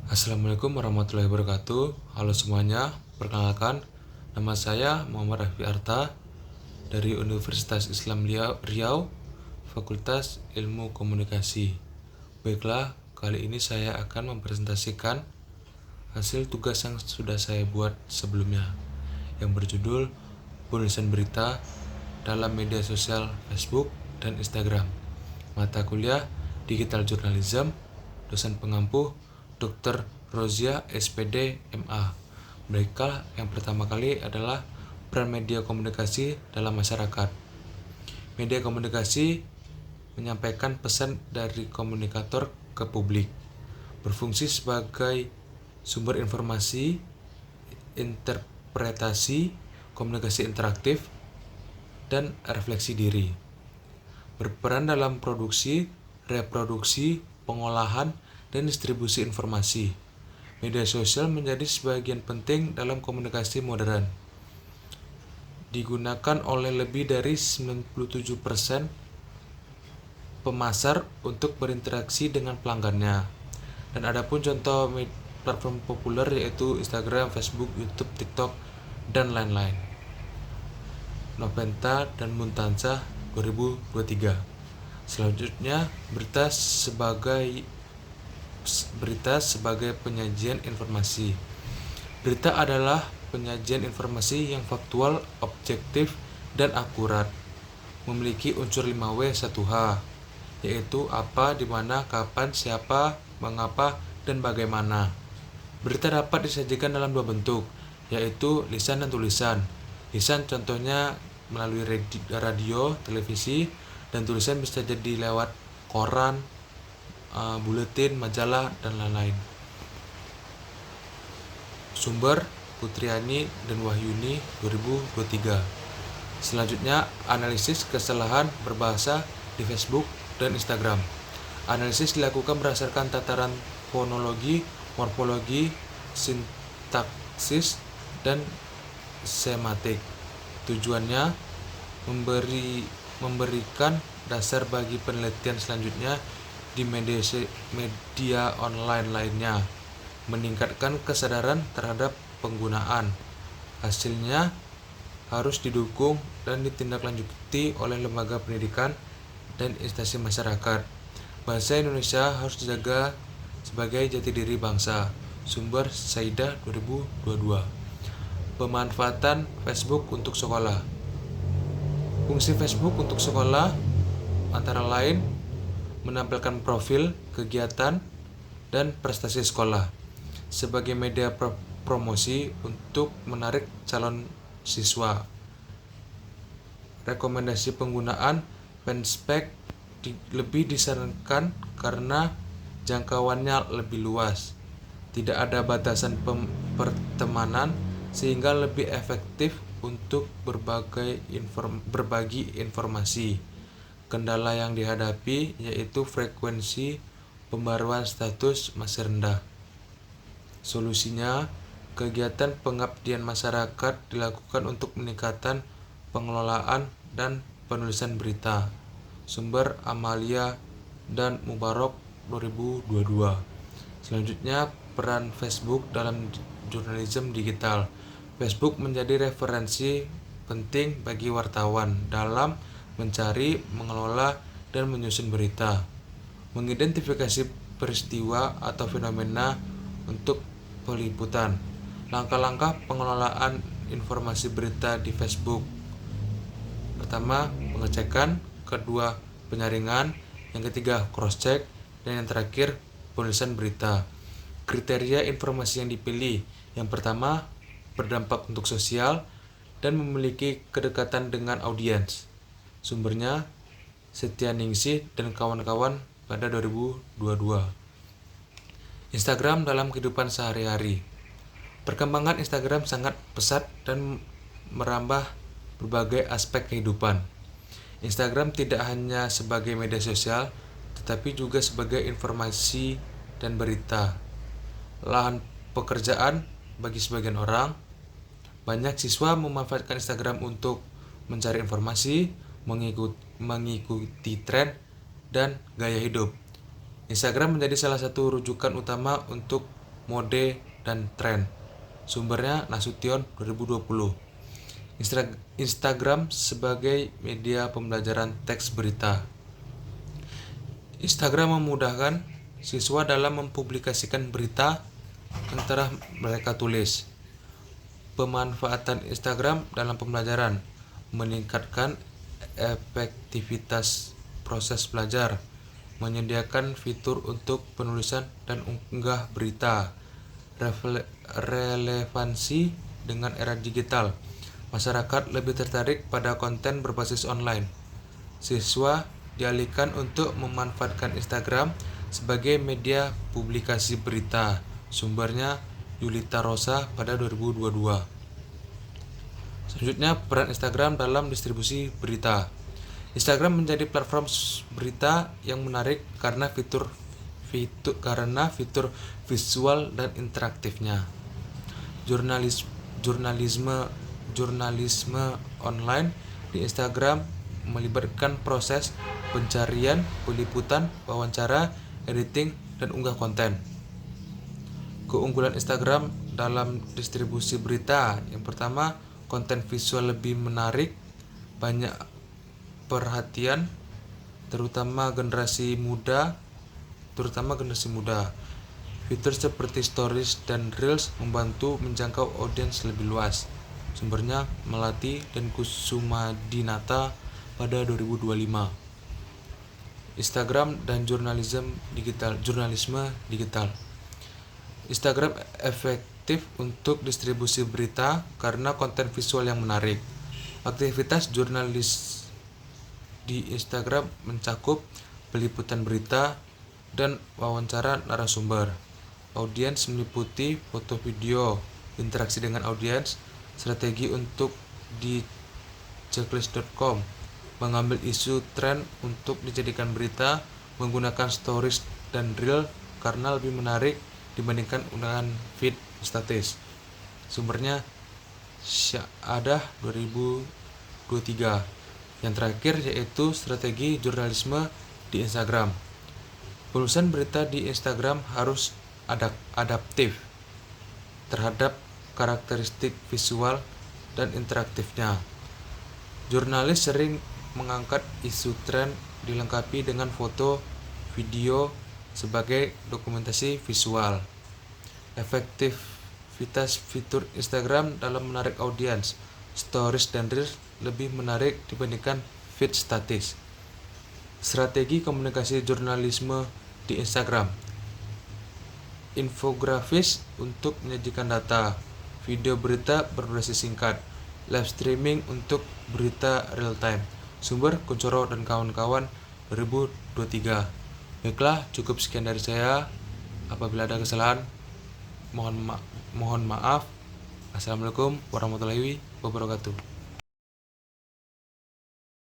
Assalamualaikum warahmatullahi wabarakatuh. Halo semuanya, perkenalkan nama saya Muhammad Raffi Arta dari Universitas Islam Riau, Fakultas Ilmu Komunikasi. Baiklah, kali ini saya akan mempresentasikan hasil tugas yang sudah saya buat sebelumnya yang berjudul penulisan berita dalam media sosial Facebook dan Instagram. Mata kuliah Digital Journalism, dosen pengampu Dr. Rozia SPD MA. Baiklah, yang pertama kali adalah peran media komunikasi dalam masyarakat. Media komunikasi menyampaikan pesan dari komunikator ke publik, berfungsi sebagai sumber informasi, interpretasi, komunikasi interaktif, dan refleksi diri. Berperan dalam produksi, reproduksi, pengolahan, dan distribusi informasi. Media sosial menjadi sebagian penting dalam komunikasi modern. Digunakan oleh lebih dari 97% pemasar untuk berinteraksi dengan pelanggannya. Dan adapun contoh platform populer yaitu Instagram, Facebook, YouTube, TikTok, dan lain-lain. Noventa dan Muntansah 2023. Selanjutnya, berita sebagai penyajian informasi. Berita adalah penyajian informasi yang faktual, objektif, dan akurat. Memiliki unsur 5W 1H, yaitu apa, di mana, kapan, siapa, mengapa, dan bagaimana. Berita dapat disajikan dalam dua bentuk, yaitu lisan dan tulisan. Lisan contohnya melalui radio, televisi, dan tulisan bisa jadi lewat koran, buletin, majalah, dan lain-lain. Sumber Putriani dan Wahyuni 2023. Selanjutnya, analisis kesalahan berbahasa di Facebook dan Instagram. Analisis dilakukan berdasarkan tataran fonologi, morfologi, sintaksis, dan sematik. Tujuannya memberikan dasar bagi penelitian selanjutnya di media online lainnya, meningkatkan kesadaran terhadap penggunaan. Hasilnya harus didukung dan ditindaklanjuti oleh lembaga pendidikan dan instansi masyarakat. Bahasa Indonesia harus dijaga sebagai jati diri bangsa. Sumber Saidah 2022. Pemanfaatan Facebook untuk sekolah. Fungsi Facebook untuk sekolah antara lain menampilkan profil, kegiatan, dan prestasi sekolah sebagai media promosi untuk menarik calon siswa. Rekomendasi penggunaan fanspage lebih disarankan karena jangkauannya lebih luas. Tidak ada batasan pertemanan sehingga lebih efektif untuk berbagi informasi. Kendala yang dihadapi yaitu frekuensi pembaruan status masih rendah. Solusinya, kegiatan pengabdian masyarakat dilakukan untuk meningkatkan pengelolaan dan penulisan berita. Sumber Amalia dan Mubarok 2022. Selanjutnya, peran Facebook dalam jurnalisme digital. Facebook menjadi referensi penting bagi wartawan dalam mencari, mengelola, dan menyusun berita, mengidentifikasi peristiwa atau fenomena untuk peliputan. Langkah-langkah pengelolaan informasi berita di Facebook. Pertama, pengecekan, kedua, penyaringan, yang ketiga, cross-check, dan yang terakhir, penulisan berita. Kriteria informasi yang dipilih. Yang pertama, berdampak untuk sosial dan memiliki kedekatan dengan audiens. Sumbernya Setianingsih dan kawan-kawan pada 2022. Instagram dalam kehidupan sehari-hari. Perkembangan Instagram sangat pesat dan merambah berbagai aspek kehidupan. Instagram tidak hanya sebagai media sosial, tetapi juga sebagai informasi dan berita. Lahan pekerjaan bagi sebagian orang. Banyak siswa memanfaatkan Instagram untuk mencari informasi, mengikuti tren, dan gaya hidup. Instagram menjadi salah satu rujukan utama untuk mode, dan tren. Sumbernya Nasution 2020. Instagram sebagai media pembelajaran teks berita. Instagram memudahkan siswa dalam mempublikasikan berita yang telah mereka tulis. Pemanfaatan Instagram dalam pembelajaran meningkatkan efektivitas proses belajar, menyediakan fitur untuk penulisan dan unggah berita, relevansi dengan era digital. Masyarakat lebih tertarik pada konten berbasis online. Siswa dialihkan untuk memanfaatkan Instagram sebagai media publikasi berita. Sumbernya Yulita Rosa pada 2022. Selanjutnya, peran Instagram dalam distribusi berita. Instagram menjadi platform berita yang menarik karena fitur visual dan interaktifnya. Jurnalisme online di Instagram melibatkan proses pencarian, peliputan, wawancara, editing, dan unggah konten. Keunggulan Instagram dalam distribusi berita. Yang pertama, konten visual lebih menarik, banyak perhatian, terutama generasi muda. Fitur seperti stories dan reels membantu menjangkau audiens lebih luas. Sumbernya Melati dan Kusumadinata pada 2025. Instagram dan jurnalisme digital. Instagram efektif untuk distribusi berita karena konten visual yang menarik. Aktivitas jurnalis di Instagram mencakup peliputan berita dan wawancara narasumber. Audiens meliputi foto video, interaksi dengan audiens, strategi untuk di checklist.com, mengambil isu tren untuk dijadikan berita, menggunakan stories dan reel karena lebih menarik dibandingkan unggahan feed statis. Sumbernya Syahadah 2023. Yang terakhir yaitu strategi jurnalisme di Instagram. Penulisan berita di Instagram harus adaptif terhadap karakteristik visual dan interaktifnya. Jurnalis sering mengangkat isu tren dilengkapi dengan foto, video sebagai dokumentasi visual. Efektivitas fitur Instagram dalam menarik audiens. Stories dan Reels lebih menarik dibandingkan feed statis. Strategi komunikasi jurnalisme di Instagram. Infografis untuk menyajikan data, video berita berdurasi singkat, live streaming untuk berita real time. Sumber Kuncoro dan kawan-kawan 2023. Baiklah, cukup sekian dari saya. Apabila ada kesalahan, mohon maaf. Assalamualaikum warahmatullahi wabarakatuh.